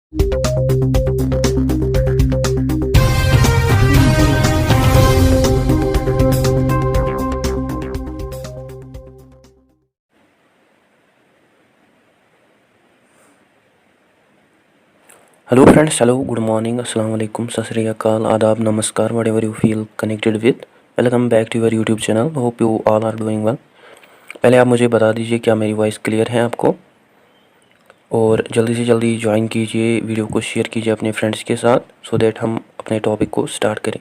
Hello friends, hello, good morning, assalamu alaikum, sat sri akal, adab, namaskar, whatever you feel connected with. Welcome back to your YouTube channel. Hope you all are doing well. पहले आप मुझे बता दीजिए क्या मेरी voice clear है आपको, और जल्दी से जल्दी ज्वाइन कीजिए, वीडियो को शेयर कीजिए अपने फ्रेंड्स के साथ सो दैट हम अपने टॉपिक को स्टार्ट करें।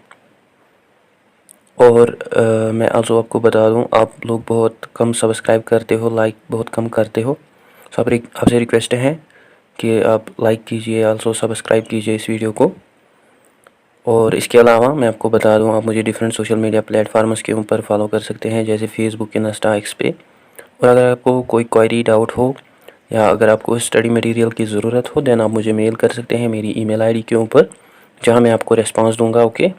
और मैं आल्सो आपको बता दूं, आप लोग बहुत कम सब्सक्राइब करते हो, लाइक बहुत कम करते हो। सो आपसे रिक्वेस्ट है कि आप लाइक कीजिए, आल्सो सब्सक्राइब कीजिए इस वीडियो को। और इसके अलावा मैं आपको बता दूं, आप मुझे डिफरेंट सोशल मीडिया प्लेटफार्म्स के ऊपर फॉलो कर सकते हैं, जैसे फेसबुक, इंस्टा, एक्स पे। और अगर आपको कोई क्वेरी डाउट हो या अगर आपको स्टडी मटेरियल की ज़रूरत हो, देन आप मुझे मेल कर सकते हैं मेरी ईमेल आईडी के ऊपर, जहां मैं आपको रिस्पांस दूंगा। ओके,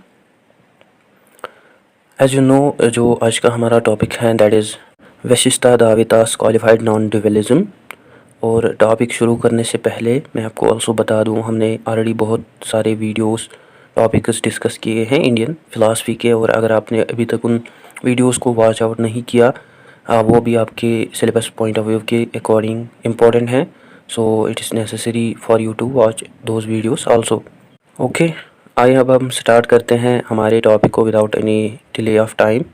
एज यू नो, जो आज का हमारा टॉपिक है that is Vishishtadvaita qualified non dualism. और टॉपिक शुरू करने से पहले मैं आपको ऑल्सो बता दूं, हमने ऑलरेडी बहुत सारे वीडियोस टॉपिक्स डिस्कस किए हैं इंडियन फ़िलासफ़ी के, और अगर आपने अभी तक उन वीडियोस को वॉच आउट नहीं किया, वो भी आपके सिलेबस पॉइंट ऑफ व्यू के अकॉर्डिंग इम्पॉर्टेंट है। So it is necessary for you to watch those videos also. Okay, आइए अब हम स्टार्ट करते हैं हमारे टॉपिक को without any delay of time.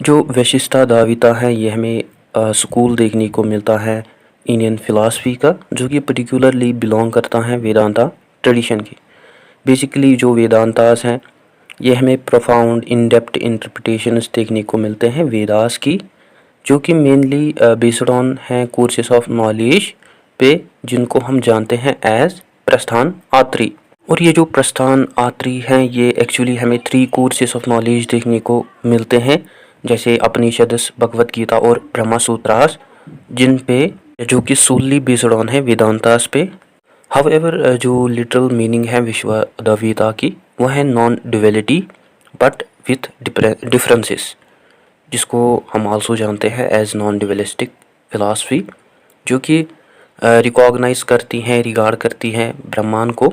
जो वशिष्ठा दाविता है, ये हमें स्कूल देखने को मिलता है इंडियन फ़िलासफ़ी का, जो कि पर्टिकुलरली बिलोंग करता है वेदांता ट्रेडिशन की। बेसिकली जो वेदांतास हैं, ये हमें प्रोफाउंड इन डेप्थ इंटरप्रिटेशंस देखने को मिलते हैं वेदास की, जो कि मेनली बेस्ड ऑन हैं कोर्सेस ऑफ नॉलेज पे, जिनको हम जानते हैं एज प्रस्थान आत्री। और ये जो प्रस्थान आत्री हैं, ये एक्चुअली हमें 3 कोर्सेस ऑफ नॉलेज देखने को मिलते हैं, जैसे उपनिषदस, भगवत गीता और ब्रह्मा सूत्रास, जिन पे जो कि सोलली बेस्ड ऑन है वेदांतास पे। हाउएवर जो लिटरल मीनिंग है विश्वदाभिता की, वह है non duality but with differences, जिसको हम आल्सो जानते हैं एज नॉन ड्युअलिस्टिक फिलासफी, जो कि रिकॉग्नाइज करती हैं, रिगार्ड करती हैं ब्रह्मांड को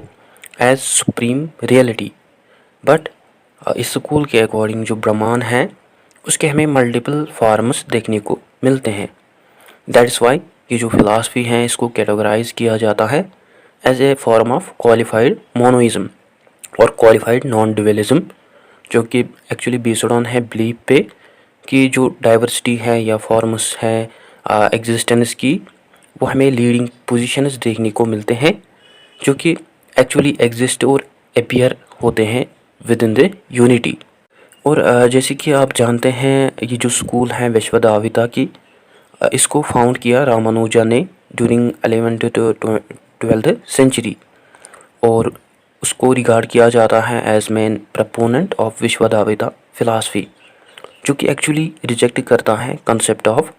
एज सुप्रीम रियलिटी। बट इस स्कूल के अकॉर्डिंग जो ब्रह्मांड है, उसके हमें मल्टीपल फॉर्म्स देखने को मिलते हैं। दैट्स वाई ये जो फिलासफी है, इसको कैटेगराइज किया जाता है as a form of qualified monism और क्वालिफाइड नॉन ड्युअलिज्म, जो कि एक्चुअली बेस्ड ऑन है बिलीफ पे कि जो डाइवर्सिटी है या फॉर्म्स है एग्जिस्टेंस की, वो हमें लीडिंग पोजीशंस देखने को मिलते हैं, जो कि एक्चुअली एग्जिस्ट और अपीयर होते हैं विद इन द यूनिटी। और जैसे कि आप जानते हैं, ये जो स्कूल है विश्वदाभिता की, इसको फाउंड किया रामानुजा ने during 11th to 12th century, और उसको रिगार्ड किया जाता है as main proponent of Vishishtadvaita philosophy, जो कि एक्चुअली रिजेक्ट करता है concept of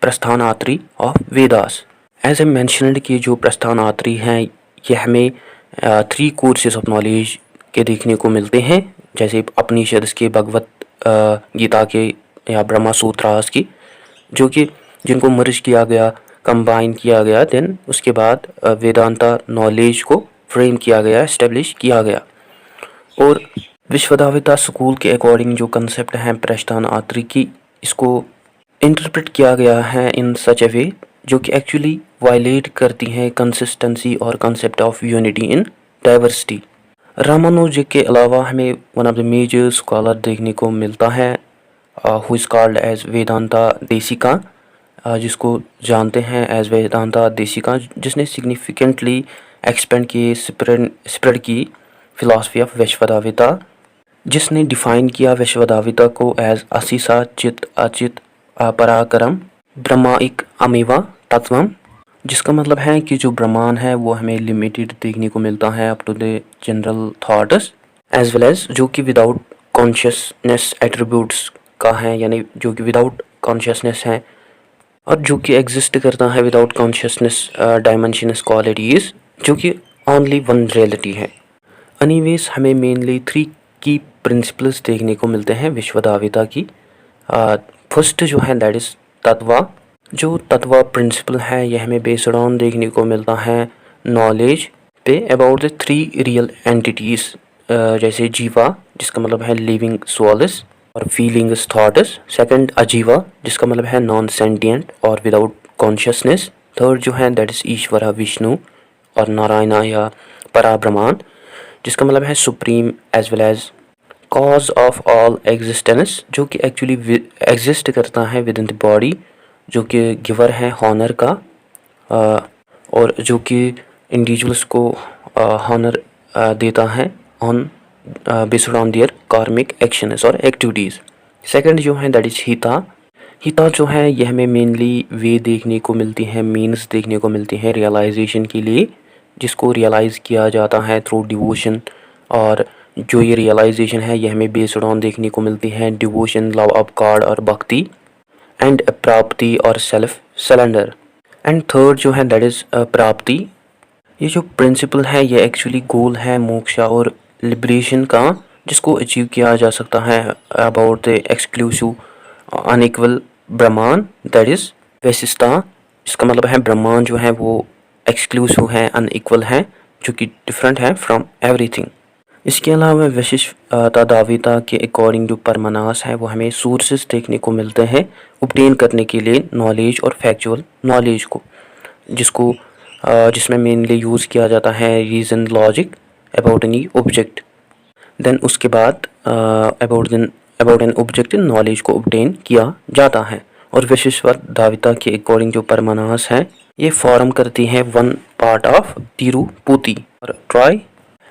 Prasthanatrayi of Vedas. As a mentioned कि जो प्रस्थानात्री हैं, ये हमें 3 कोर्सेस ऑफ नॉलेज के देखने को मिलते हैं, जैसे उपनिषद के, भगवत गीता के या ब्रह्मा सूत्रास की, जो कि जिनको मर्ज किया गया, कंबाइन किया गया, देन उसके बाद वेदांता नॉलेज को फ्रेम किया गया, इस्टेब्लिश किया गया। और विश्वदाभिता स्कूल के अकॉर्डिंग जो कंसेप्ट है प्रस्थान आत्री की, इसको इंटरप्रेट किया गया है इन सच ए वे जो कि एक्चुअली वायलेट करती हैं कंसिस्टेंसी और concept of unity in diversity. Ramanuja के अलावा हमें one of the major scholar देखने को मिलता है who is called as Vedanta Desika, जिसको जानते हैं एज वेदांता देशिका, जिसने सिग्निफिकेंटली एक्सपेंड किए स्प्रेड की फिलॉसफी ऑफ विश्वदाभिता, जिसने डिफ़ाइन किया विश्वदाभिता को एज असीसा चित अचित पराक्रम ब्रह्माइक अमेवा तत्वम, जिसका मतलब है कि जो ब्रह्मांड है वो हमें लिमिटेड देखने को मिलता है up to the general thoughts, as well as जो कि विदाउट कॉन्शियसनेस एट्रीब्यूट्स का है, यानी जो कि विदाउट कॉन्शियसनेस है, और जो कि एग्जिस्ट करता है विदाउट कॉन्शियसनेस डायमेंशनस क्वालिटीज़, जो कि ओनली वन रियलिटी है। एनीवेज हमें मेनली 3 की प्रिंसिपल्स देखने को मिलते हैं विश्वदाभिता की। फर्स्ट जो है दैट इज़ तत्वा। जो तत्वा प्रिंसिपल है, यह हमें बेस्ड ऑन देखने को मिलता है नॉलेज पे about the three real entities, जैसे जीवा जिसका मतलब है लिविंग सोल्स और फीलिंग्स थॉट्स। सेकंड अजीवा जिसका मतलब है नॉन सेंटिएंट और विदाउट कॉन्शियसनेस। थर्ड जो है दैट इज़ ईश्वरा विष्णु और नारायणा या पराब्रह्मण जिसका मतलब है supreme as well as cause of all existence, जो कि एक्चुअली एग्जिस्ट करता है विद इन द बॉडी, जो कि गिवर है हॉनर का, और जो कि इंडिविजुअल्स को हॉनर देता है ऑन बेस्ड ऑन देयर कार्मिक एक्शंस और एक्टिविटीज़। सेकंड जो है दैट इज़ हिता। हिता जो है यह हमें मेनली वे देखने को मिलती है, मीन्स देखने को मिलती हैं रियलाइजेशन के लिए, जिसको रियलाइज़ किया जाता है थ्रू डिवोशन। और जो ये रियलाइजेशन है यह हमें बेस्ड ऑन देखने को मिलती है डिवोशन, लव ऑफ गॉड और भक्ति, एंड प्राप्ति और सेल्फ सरेंडर। एंड थर्ड जो है दैट इज़ प्राप्ति। ये जो प्रिंसिपल है ये एक्चुअली गोल है मोक्षा और लिबरेशन का, जिसको अचीव किया जा सकता है अबाउट द एक्सक्लूसिव अनइक्वल ब्रह्मांड दैट इज़ वैशिष्टता। इसका मतलब है ब्रह्मांड जो है वो एक्सक्लूसिव है, अनइक्वल है, जो कि डिफरेंट है फ्रॉम एवरीथिंग। इसके अलावा वैशिष्टता दाविता के अकॉर्डिंग जो परमानास है वो हमें सोर्सेज देखने को मिलते हैं ऑब्टेन करने के लिए नॉलेज और फैक्चुअल नॉलेज को, जिसको जिसमें मेनली यूज़ किया जाता है reason logic about any object. Then उसके बाद अबाउट एन ऑब्जेक्ट नॉलेज को ऑब्टेन किया जाता है। और वैशिष्टता दाविता के अकॉर्डिंग जो परमानास है ये फॉर्म करती है वन पार्ट ऑफ तिरुपति और ट्राई,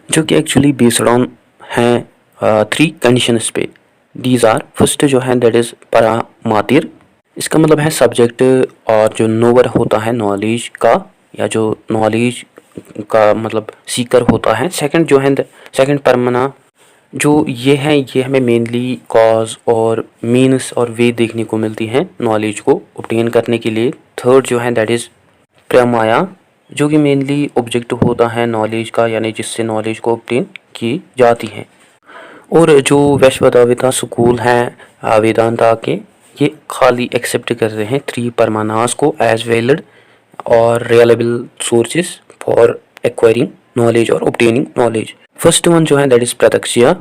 जो कि एक्चुअली बेस्ड ऑन हैं थ्री कंडीशंस पे। दीज आर फर्स्ट जो है दैट इज़ परामातिर। इसका मतलब है सब्जेक्ट और जो नोवर होता है नॉलेज का, या जो नॉलेज का मतलब सीकर होता है। सेकंड जो है सेकंड परमना, जो ये है ये हमें मेनली कॉज और मीन्स और वे देखने को मिलती हैं नॉलेज को ऑब्टेन करने के लिए। थर्ड जो है दैट इज़ प्रमाया, जो कि मेनली ऑब्जेक्ट होता है नॉलेज का, यानी जिससे नॉलेज को ऑब्टेन की जाती है। और जो वैश्वदेवता स्कूल हैं वेदांता के, ये खाली एक्सेप्ट करते हैं थ्री परमानास को एज वैलिड और reliable sources for acquiring knowledge और ऑब्टेनिंग नॉलेज। फर्स्ट वन जो है दैट इज़ प्रत्यक्षया।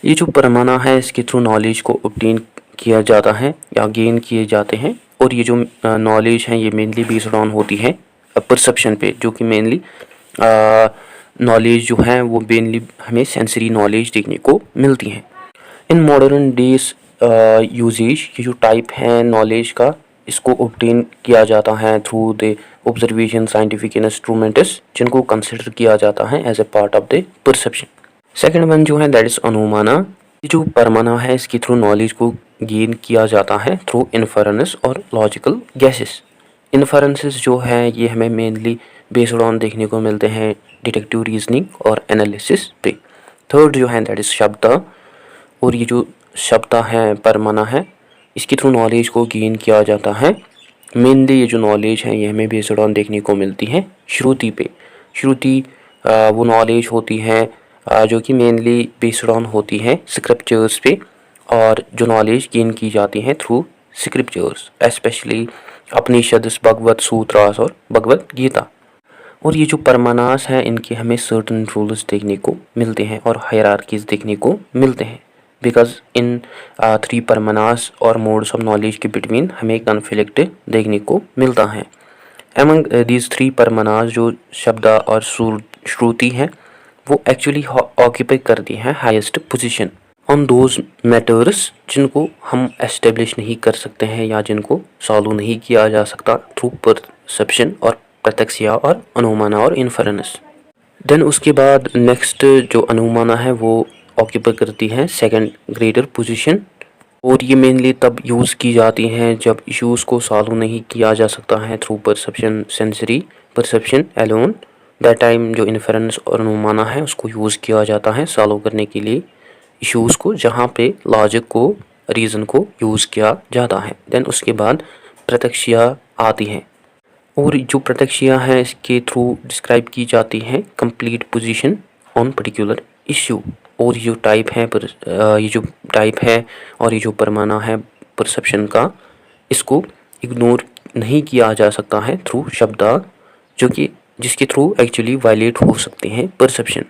ये जो परमाना है इसके थ्रू नॉलेज को ऑब्टेन किया जाता है या गेन किए जाते हैं। और ये जो नॉलेज है ये मेनली बेस्ड ऑन होती है परसेप्शन पे, जो कि मेनली नॉलेज जो है वो मेनली हमें सेंसरी नॉलेज देखने को मिलती है। इन मॉडर्न डेज यूजेज ये जो टाइप है नॉलेज का, इसको ऑब्टेन किया जाता है through the observation scientific instruments, जिनको कंसिडर किया जाता है as a part of the perception. Second one जो है दैट इज़ अनुमाना। ये जो परमाना है इसके थ्रू नॉलेज को गेन किया जाता है थ्रू इन्फरेंस और लॉजिकल गैसेस। इन्फरेंसेस जो है ये हमें मेनली बेस्ड ऑन देखने को मिलते हैं डिटेक्टिव रीजनिंग और एनालिसिस पे। थर्ड जो है दैट इज़ शब्द। और ये जो शब्द है परमाना है इसके थ्रू नॉलेज को गेन किया जाता है। मेनली ये जो नॉलेज है ये हमें बेस्ड ऑन देखने को मिलती है श्रुति पे। श्रुति वो नॉलेज होती है जो कि मेनली बेस्ड ऑन होती है स्क्रिप्चर्स पे, और जो नॉलेज गेन की जाती है थ्रू स्क्रिप्चर्स, स्पेशली उपनिषद, भगवत सूत्रास और भगवत गीता। और ये जो परमानास हैं इनके हमें सर्टन रूल्स देखने को मिलते हैं और हायरार्कीज देखने को मिलते हैं, बिकॉज इन थ्री परमानास और मोड्स ऑफ नॉलेज के बिटवीन हमें कन्फ्लिक्ट देखने को मिलता है। एमंग दीज थ्री परमानास जो शब्द और श्रुति है वो एक्चुअली ऑक्यूपाई करती हैं highest position on those matters जिनको हम एस्टेब्लिश नहीं कर सकते हैं या जिनको सॉल्व नहीं किया जा सकता थ्रू परसेप्शन और प्रत्यक्षया और अनुमाना और इन्फरेंस। देन उसके बाद नेक्स्ट जो अनुमाना है वो ऑक्यूपाई करती है सेकंड ग्रेटर पोजीशन, और ये मेनली तब यूज़ की जाती हैं जब इश्यूज़ को सॉल्व नहीं किया जा सकता है through perception, sensory perception alone. That time जो इन्फरेंस और अनुमाना है उसको यूज़ किया जाता है सॉल्व करने के लिए इश्यूज़ को, जहाँ पे लॉजिक को, रीज़न को यूज़ किया जाता है। देन उसके बाद प्रत्यक्षया आती है, और जो प्रत्यक्षया है इसके थ्रू डिस्क्राइब की जाती है complete position on particular issue. और ये जो टाइप है और ये जो परमाना है परसेप्शन का, इसको इग्नोर नहीं किया जा सकता है थ्रू शब्द, जो कि जिसके थ्रू एक्चुअली वायलेट हो सकते हैं परसेप्शन।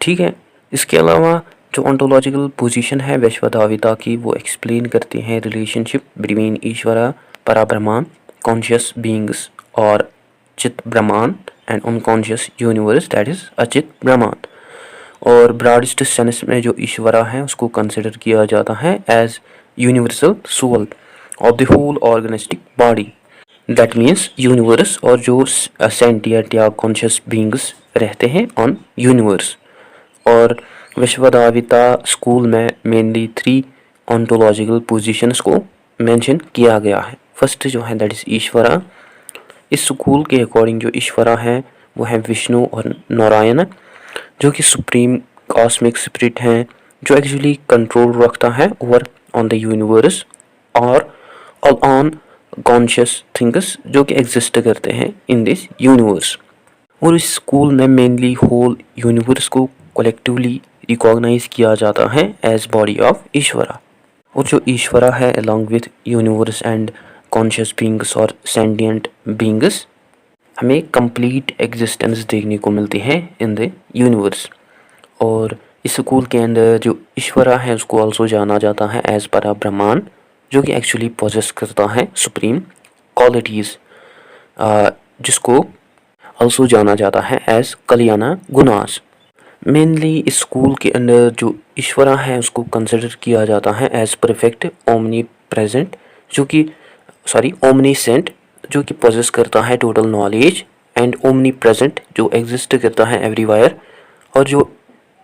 ठीक है। इसके अलावा जो ऑन्टोलॉजिकल पोजीशन है वैश्वधाविता की, वो एक्सप्लेन करते हैं रिलेशनशिप बिटवीन ईश्वरा पराब्रह्मांड कॉन्शियस बीइंग्स और चित ब्रह्मांड and unconscious universe that is अचित ब्रह्मांड। और ब्रॉडेस्ट सेंस में जो ईश्वरा है उसको कंसिडर किया जाता है as universal soul of the whole organistic body. That means universe और जो सेंटिएंट या कॉन्शियस बीइंग्स रहते हैं ऑन यूनिवर्स। और विश्वधाविता स्कूल में मेनली 3 ऑन्टोलॉजिकल पोजीशंस को मेंशन किया गया है। फर्स्ट जो है दैट इज ईश्वरा। इस स्कूल के अकॉर्डिंग जो ईश्वरा है वो है विष्णु और नारायण, जो कि सुप्रीम कॉस्मिक स्पिरिट हैं, जो एक्चुअली कंट्रोल रखता है ओवर ऑन द यूनिवर्स और ऑन कॉन्शियस थिंग्स जो कि एग्जिस्ट करते हैं इन दिस यूनिवर्स। और इस स्कूल में मेनली होल यूनिवर्स को कलेक्टिवली रिकॉग्नाइज किया जाता है एज बॉडी ऑफ ईश्वरा। और जो ईश्वरा है along with universe and conscious beings और सेंटिएंट बीइंग्स हमें कंप्लीट एग्जिस्टेंस देखने को मिलती है इन द यूनिवर्स। और इस स्कूल के अंदर जो ईश्वरा है उसको ऑल्सो जाना जाता है एज परा ब्रह्मांड, जो कि एक्चुअली पोजेस करता है सुप्रीम क्वालिटीज़, जिसको ऑल्सो जाना जाता है एज कल्याणा गुणास। मेनली इस स्कूल के अंदर जो ईश्वरा है उसको कंसिडर किया जाता है एज परफेक्ट ओमनी प्रेजेंट, जो कि ओमनीसेंट, जो कि पोजेस करता है total knowledge, and omni present जो एग्जिस्ट करता है एवरीवेयर, और जो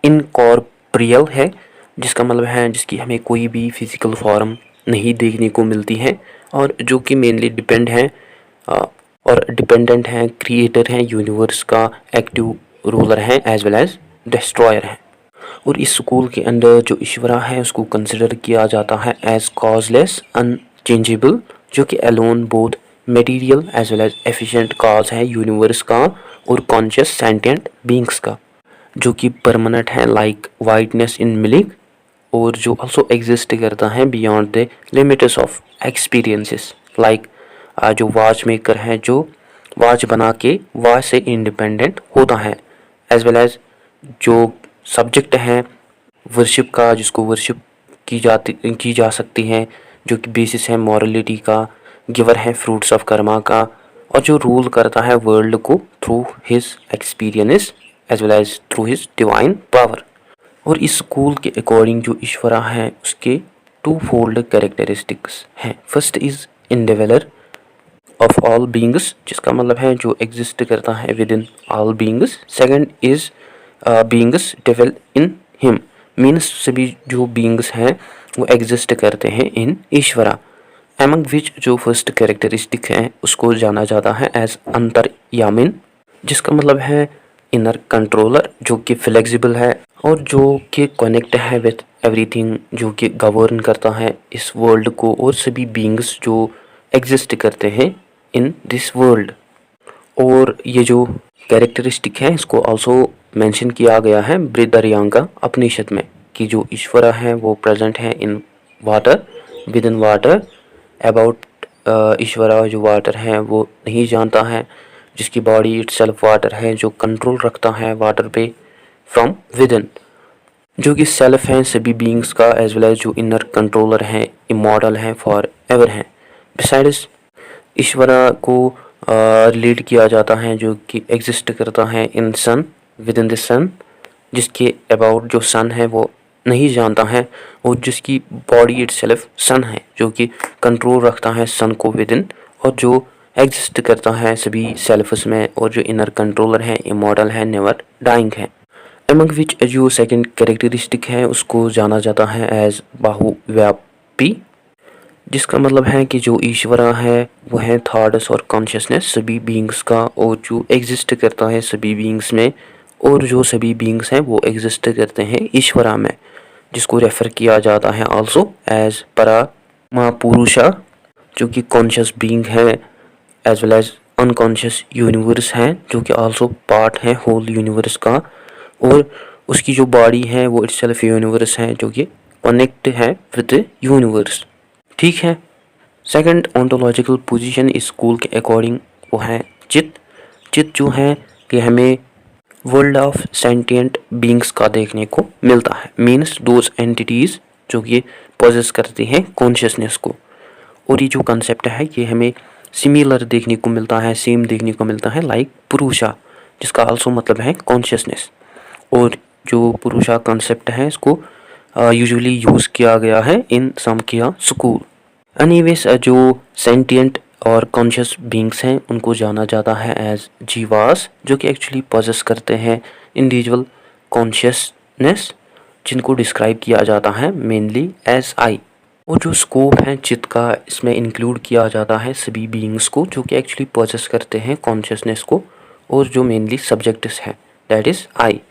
इनकॉर्पोरियल है, जिसका मतलब है जिसकी हमें कोई भी फिजिकल फॉर्म नहीं देखने को मिलती है, और जो कि मेनली डिपेंड है और डिपेंडेंट है, क्रिएटर है यूनिवर्स का, एक्टिव रूलर है एज वेल एज डिस्ट्रॉयर है। और इस स्कूल के अंदर जो ईश्वरा है उसको कंसिडर किया जाता है एज कॉजलेस अनचेंजेबल, जो कि alone both material as well as efficient cause है यूनिवर्स का और कॉन्शियस सेंटिएंट बीइंग्स का, जो कि परमानेंट है लाइक वाइटनेस इन मिल्क, और जो ऑल्सो एग्जिस्ट करता है beyond the limits of experiences, like जो वॉच मेकर है जो वॉच बना के वॉच से इंडिपेंडेंट होता है, एज वेल एज जो सब्जेक्ट है वर्शिप का, जिसको वर्शिप की जा सकती है, जो कि बेसिस है मॉरलिटी का, गिवर है फ्रूट्स ऑफ कर्मा का, और जो रूल करता है वर्ल्ड को through his experience as well as through his divine power. और इस स्कूल के अकॉर्डिंग जो ईश्वरा है उसके 2 फोल्ड कैरेक्टरिस्टिक्स हैं। First is individual of all beings, जिसका मतलब है जो एग्जिस्ट करता है with in all beings. Second is beings devil in him, means सभी जो बीइंग्स हैं वो एग्जिस्ट करते हैं इन ईश्वरा। एमंग विच जो फर्स्ट कैरेक्टरिस्टिक है उसको जाना जाता है एज अंतर्यामिन, जिसका मतलब है इनर कंट्रोलर, जो कि फ्लेक्सिबल है और जो कि कनेक्ट है विथ एवरीथिंग, जो कि गवर्न करता है इस वर्ल्ड को और सभी बीइंग्स जो एग्जिस्ट करते हैं इन दिस वर्ल्ड। और ये जो कैरेक्टरिस्टिक है इसको ऑल्सो मेंशन किया गया है बृहदारण्यक उपनिषद में, कि जो ईश्वरा है वो प्रेजेंट है in water, with in water, about ईश्वरा जो वाटर है वो नहीं जानता है, जिसकी बॉडी इटसेल्फ वाटर है, जो कंट्रोल रखता है वाटर पे फ्रॉम विद इन, जो कि सेल्फ है सभी बीइंग्स का, एज वेल एज जो इनर कंट्रोलर है, इमॉर्टल है, फॉर एवर है। बिसाइड्स ईश्वरा को रिलेट किया जाता है जो कि एग्जिस्ट करता है इन सन, विद इन द सन, जिसके अबाउट जो सन है वो नहीं जानता है, और जिसकी बॉडी इटसेल्फ सन है, जो कि कंट्रोल रखता है सन को विद इन, और जो एग्जिस्ट करता है सभी सेल्फ्स में, और जो इनर कंट्रोलर है, इमॉर्टल है, नेवर डाइंग है। एमंग विच जो सेकंड कैरेक्टरिस्टिक है उसको जाना जाता है एज बाहुव्यापी, जिसका मतलब है कि जो ईश्वरा है वो है थॉट्स और कॉन्शियसनेस सभी बीइंग्स का, और जो एग्जिस्ट करता है सभी बीइंग्स में, और जो सभी बीइंग्स हैं वो एग्जिस्ट करते हैं ईश्वरा में, जिसको रेफ़र किया जाता है आल्सो एज परमा पुरुषा, जो कि कॉन्शियस बीइंग है, as well as unconscious universe है, जो कि आल्सो पार्ट है होल यूनिवर्स का, और उसकी जो बॉडी है वो इटसेल्फ यूनिवर्स है, जो कि कनेक्ट है विद यूनिवर्स। ठीक है। सेकंड ऑन्टोलॉजिकल पोजीशन इस स्कूल के अकॉर्डिंग वो है चित, चित्त जो है कि हमें वर्ल्ड ऑफ सेंटिएंट बींग्स का देखने को मिलता है, मीन्स दोज एंटिटीज़ जो कि पोजेस करती हैं कॉन्शियसनेस को। और ये जो कंसेप्ट है ये हमें सिमिलर देखने को मिलता है, सेम देखने को मिलता है लाइक पुरुषा, जिसका आल्सो मतलब है कॉन्शियसनेस। और जो पुरुषा कंसेप्ट है इसको यूजुअली यूज़ किया गया है इन समखिया स्कूल। एनीवेज जो सेंटिएंट और कॉन्शियस बींग्स हैं उनको जाना जाता है एज जीवास, जो कि एक्चुअली पोजेस करते हैं इंडिविजुअल कॉन्शियसनेस, जिनको डिस्क्राइब किया जाता है मेनली एज आई। और जो स्कोप है चित्त का, इसमें इंक्लूड किया जाता है सभी बीइंग्स को जो कि एक्चुअली पोजेस करते हैं कॉन्शियसनेस को, और जो मेनली सब्जेक्ट्स हैं दैट इज़ आई,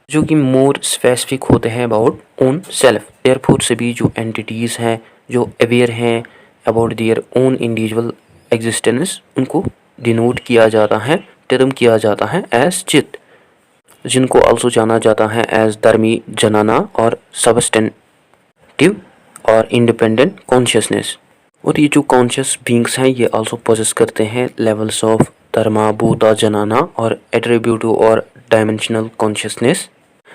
जो कि मोर स्पेसिफिक होते हैं अबाउट ओन सेल्फ। देयरफॉर सभी जो एंटिटीज़ हैं जो अवेयर हैं about their own individual existence, उनको डिनोट किया जाता है, टर्म किया जाता है एज चित्त, जिनको आल्सो जाना जाता है एज धर्मी जनाना और सबस्टेंटिव और इंडिपेंडेंट कॉन्शियसनेस। और ये जो कॉन्शियस बींग्स हैं ये आल्सो पोजेस करते हैं लेवल्स ऑफ धर्मा, भूता, जनाना और एट्रीब्यूटिव और डायमेंशनल कॉन्शियसनेस।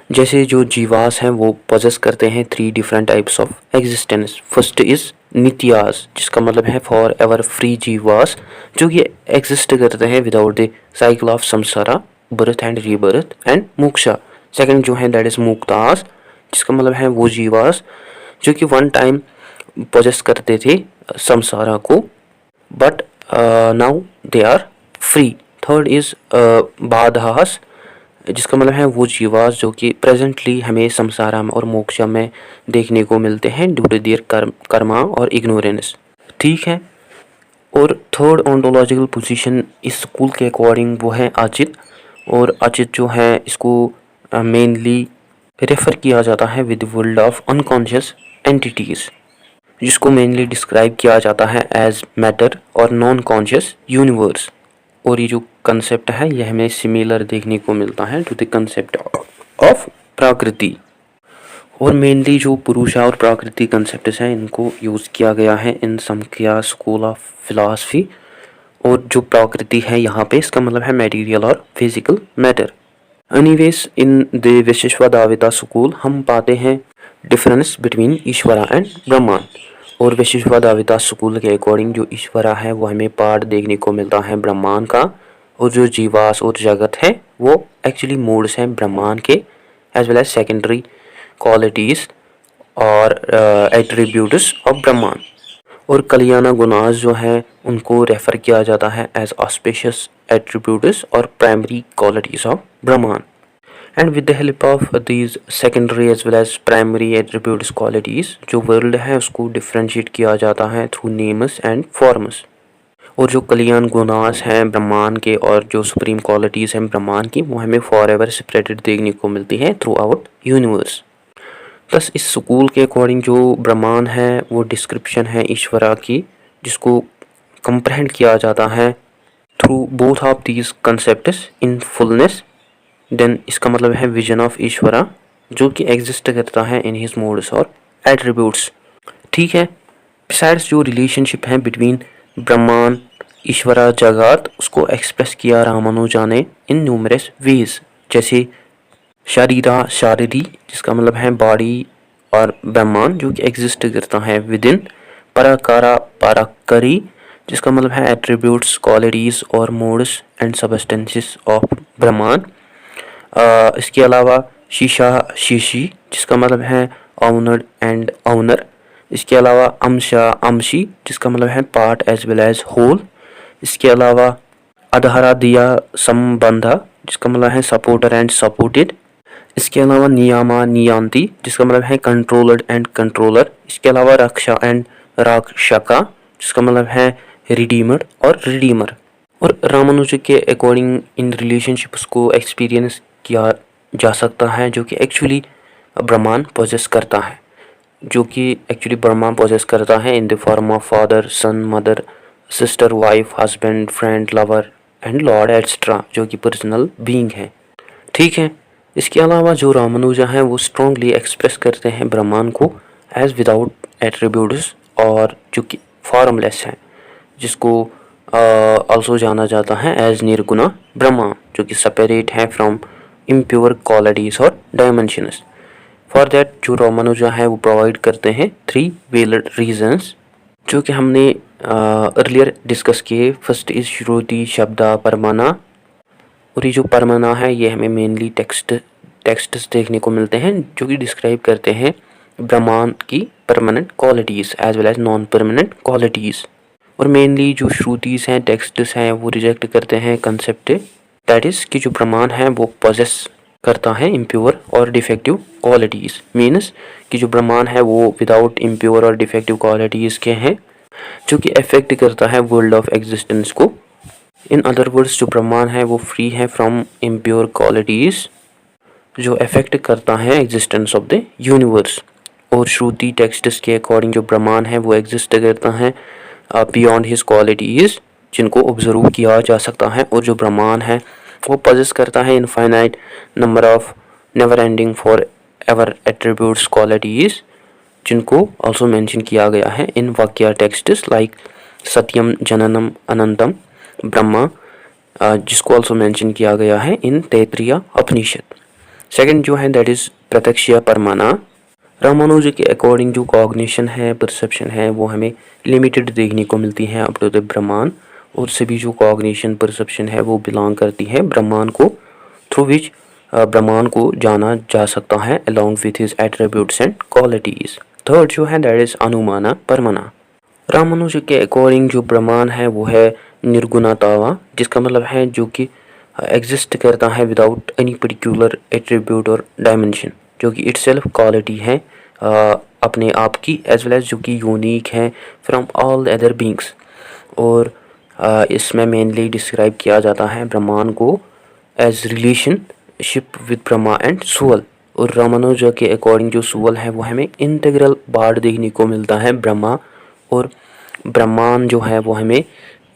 जैसे जो जीवास हैं वो पोजेस करते हैं 3 different types of existence. First is nityas, जिसका मतलब है फॉर एवर फ्री जीवास, जो कि एग्जिस्ट करते हैं विदाउट द साइकिल ऑफ संसारा, birth and rebirth and moksha. Second जो है दैट इज़ मुक्तास, जिसका मतलब है वो जीवास जो कि वन टाइम पोजेस करते थे संसारा को, but now they are free. Third is baddhas, जिसका मतलब है वो जीवास जो कि प्रेजेंटली हमें संसारा में और मोक्षा में देखने को मिलते हैं ड्यू टू देयर कर्मा और इग्नोरेंस। ठीक है। और थर्ड ऑन्टोलॉजिकल पोजीशन इस स्कूल के अकॉर्डिंग वो है अचित। और अचित जो है इसको मेनली रेफ़र किया जाता है with world of unconscious entities, जिसको मेनली डिस्क्राइब किया जाता है एज मैटर और नॉन कॉन्शियस यूनिवर्स। और ये जो कंसेप्ट है यह हमें सिमिलर देखने को मिलता है टू द कंसेप्ट ऑफ प्रकृति। और मेनली जो पुरुषा और प्रकृति कंसेप्ट्स हैं इनको यूज़ किया गया है इन समखिया स्कूल ऑफ फिलॉसफी। और जो प्रकृति है यहाँ पे इसका मतलब है मटेरियल और physical matter. Anyways in the Vishishtadvaita school हम पाते हैं डिफरेंस बिटवीन ईश्वरा एंड ब्रह्मांड। और विशिष्टाद्वैता स्कूल के अकॉर्डिंग जो ईश्वरा है वो हमें पार्ट देखने को मिलता है ब्रह्मांड का, और जो जीवास और जगत है वो एक्चुअली मोड्स हैं ब्रह्मांड के as well as secondary qualities और एट्रीब्यूट्स ऑफ ब्रह्मांड। और कल्याण गुणास जो है उनको रेफ़र किया जाता है एज ऑस्पिशियस एट्रीब्यूट्स और प्राइमरी क्वालिटीज़ ऑफ ब्रह्मांड। And with the help of these secondary as well as primary attributes qualities जो वर्ल्ड है उसको डिफ्रेंशिएट किया जाता है थ्रू नेम्स एंड फॉर्म्स। और जो कल्याण गुणास हैं ब्रह्मांड के और जो सुप्रीम क्वालिटीज़ हैं ब्रह्मांड की वो हमें फॉर एवर सेपरेटेड देखने को मिलती है थ्रू आउट यूनिवर्स। बस इस स्कूल के अकॉर्डिंग जो ब्रह्मांड है वो डिस्क्रिप्शन है ईश्वरा की, जिसको कंप्रहेंड किया जाता है through both of these concepts in fullness. Then इसका मतलब है विजन ऑफ ईश्वरा जो कि एग्जिस्ट करता है इन हिज मोड्स और एट्रीब्यूट्स। ठीक है। बिसाइड्स जो रिलेशनशिप है बिटवीन ब्रह्मांड, ईश्वरा, जगत, उसको एक्सप्रेस किया रामानुजा ने इन न्यूमरस वेज, जैसे शरीरा शारीरी जिसका मतलब है बॉडी और ब्रह्मांड जो कि एग्जिस्ट करता है विद इन, पराकारा पराकरी जिसका मतलब है एट्रीब्यूट्स, क्वालिटीज़ और मोड्स एंड सबस्टेंसेस ऑफ ब्रह्मांड। इसके अलावा शीशा शीशी जिसका मतलब है ऑनर्ड एंड ऑनर। इसके अलावा अंशा अंशी जिसका मतलब है part as well as whole. इसके अलावा आधारा दिया संबंधा जिसका मतलब है सपोर्टर एंड सपोर्टेड। इसके अलावा नियामा नियांती जिसका मतलब है कंट्रोलर एंड कंट्रोलर। इसके अलावा रक्षा एंड राक्षका जिसका मतलब है रिडीमर और रिडीमर। और रामानुज के अकॉर्डिंग इन रिलेशनशिप्स को एक्सपीरियंस किया जा सकता है जो कि एक्चुअली ब्रह्मांड पोजेस करता है, जो कि एक्चुअली ब्रह्मांड पोजेस करता है in the form of father, son, mother, sister, wife, husband, friend, lover and lord etcetera, जो कि पर्सनल बीइंग है। ठीक है। इसके अलावा जो रामानुजा हैं वो स्ट्रांगली एक्सप्रेस करते हैं ब्रह्मांड को एज विदाउट एट्रीब्यूट्स और जो कि फॉर्मलेस है, जिसको ऑल्सो जाना जाता है एज निर्गुणा ब्रह्मा, जो कि सेपरेट है फ्रॉम इम्प्योर क्वालिटीज और डायमेंशंस। फॉर दैट जो रामानुजा है वो प्रोवाइड करते हैं 3 वेलिड रीजंस, जो कि हमने अर्लियर डिस्कस किए। फर्स्ट इज श्रुति शब्दा परमाना, और ये जो परमाना है ये हमें मेनली टेक्स्ट्स देखने को मिलते हैं जो कि डिस्क्राइब करते हैं ब्रह्मांड की permanent qualities as well as non permanent qualities. और मेनली जो श्रुतिस हैं, टेक्स्ट्स हैं, वो रिजेक्ट करते हैं कंसेप्ट दैट इज़ कि जो ब्रह्मांड है वो पोजेस करता है इम्प्योर और डिफेक्टिव क्वालिटीज़। मीन्स कि जो ब्रह्मांड है वो विदाउट इम्प्योर और डिफेक्टिव क्वालिटीज़ के हैं, जो कि अफेक्ट करता है वर्ल्ड ऑफ एग्जिस्टेंस को। इन अदर वर्ड्स जो ब्रह्मांड है वो फ्री है फ्रॉम इम्प्योर क्वालिटीज़, जो अफेक्ट करता है एग्जिस्टेंस ऑफ द यूनिवर्स। और श्रुति टेक्स्ट्स के अकॉर्डिंग जो ब्रह्मांड है वो एग्जिस्ट करता है बियॉन्ड हिज क्वालिटीज़, जिनको ऑब्जर्व किया जा सकता है। और जो ब्रह्मांड है वो पजेस करता है infinite number of never ending for ever attributes qualities, जिनको ऑल्सो मेंशन किया गया है इन वाक्या टेक्स्ट्स लाइक सत्यम जननम अनंतम ब्रह्मा, जिसको ऑल्सो मेंशन किया गया है इन तैतरीय उपनिषद। सेकंड जो है दैट इज़ प्रत्यक्ष परमाना। रामानुज के अकॉर्डिंग जो कॉग्निशन है, परसेप्शन है, वो हमें लिमिटेड देखने को मिलती है अप टू द ब्रह्मांड, और सभी जो कॉग्निशन परसेप्शन है वो बिलोंग करती है ब्रह्मांड को, थ्रू विच ब्रह्मांड को जाना जा सकता है along with his attributes and qualities. Third जो है दैट इज़ अनुमाना परमाना। रामानुज के अकॉर्डिंग जो ब्रह्मांड है वो है निर्गुणतावा, जिसका मतलब है जो कि एग्जिस्ट करता है विदाउट एनी पर्टिकुलर एट्रीब्यूट और डायमेंशन, जो कि इटसेल्फ क्वालिटी है अपने आप की, एज वेल एज जो कि यूनिक है फ्रॉम ऑल अदर बींग्स। और इसमें मेनली डिस्क्राइब किया जाता है ब्रह्मांड को as relationship with Brahma and soul. और रामानुज के अकॉर्डिंग जो सुअल है वो हमें इंटीग्रल पार्ट देखने को मिलता है ब्रह्मा, और ब्रह्मांड जो है वो हमें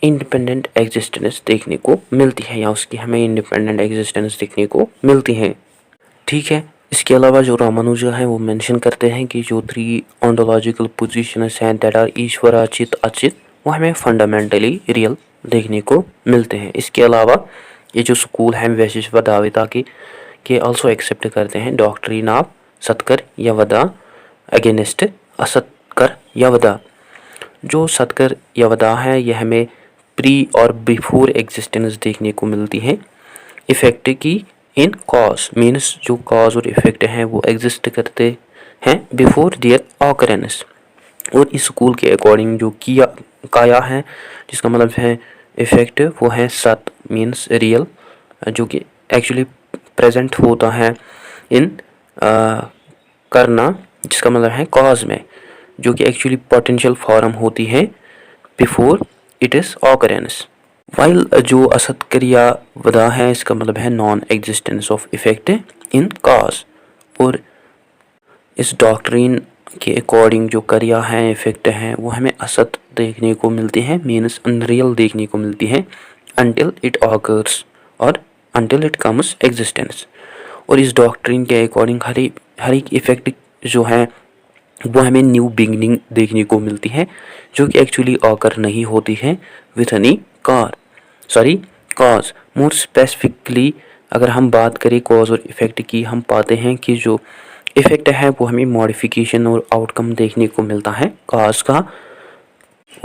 इंडिपेंडेंट एग्जिस्टेंस देखने को मिलती है, या उसकी हमें इंडिपेंडेंट एग्जिस्टेंस देखने को मिलती है। ठीक है, इसके अलावा जो रामानुजा है वो मेंशन करते हैं कि जो 3 ओंटोलॉजिकल पोजीशंस हैं दैट आर ईश्वर अचित अचित, वो हमें फंडामेंटली रियल देखने को मिलते हैं। इसके अलावा ये जो स्कूल है वैशिष्टवादिता के ऑल्सो एक्सेप्ट करते हैं डॉक्ट्रिन ऑफ सत्कर यवदा अगेंस्ट असत्कर यवदा। जो सत्कर यवदा है ये हमें प्री और बिफोर एग्जिस्टेंस देखने को मिलती है इफेक्ट की इन कॉज, मीन्स जो कॉज और इफेक्ट हैं वो एग्जिस्ट करते हैं बिफोर देयर ऑकरेंस। और इस स्कूल के अकॉर्डिंग जो काया है, जिसका मतलब है इफेक्ट, वो है सत मीन्स रियल, जो कि एक्चुअली प्रेजेंट होता है इन करना, जिसका मतलब है कॉज में, जो कि एक्चुअली पोटेंशियल फॉर्म होती है before it is occurrence. While जो असत क्रिया वदा है इसका मतलब है non existence of effect in cause. और इस डॉक्ट्रिन के अकॉर्डिंग जो क्रिया है, इफेक्ट है, वो हमें असत देखने को मिलती है, मीन्स अनरियल देखने को मिलती है अनटिल इट ऑकर्स और अनटिल इट कम्स एग्जिस्टेंस। और इस डॉक्ट्रिन के अकॉर्डिंग हर एक इफेक्ट जो है वो हमें न्यू बिगनिंग देखने को मिलती है, जो कि एक्चुअली ऑकर नहीं होती है with any cause. More specifically अगर हम बात करें कॉज और इफेक्ट की, हम पाते हैं कि जो इफेक्ट है वो हमें मॉडिफिकेशन और आउटकम देखने को मिलता है कॉज का,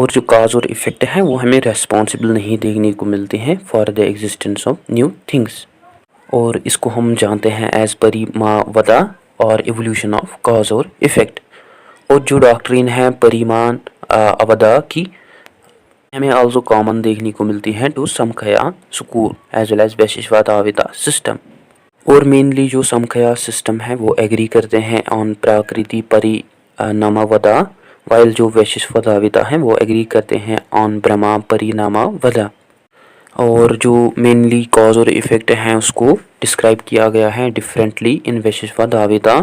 और जो कॉज और इफेक्ट है वो हमें रेस्पॉन्सिबल नहीं देखने को मिलते हैं for the existence of new things. और इसको हम जानते हैं एज परिमावदा और एवोल्यूशन ऑफ कॉज और इफेक्ट। और जो डॉक्ट्रिन है परिमाण अवदा की हमें आल्सो कॉमन देखने को मिलती है to Samkhya school as well as Vishishtadvaita system. और मेनली जो समखया सिस्टम है वो एग्री करते हैं ऑन प्रकृति परिणामवदा, वाइल जो वैशिष्टवादिता है वो एग्री करते हैं ऑन ब्रह्मा परिणामवदा। और जो मेनली कॉज और इफेक्ट हैं उसको डिस्क्राइब किया गया है differently in Vishishtadvaita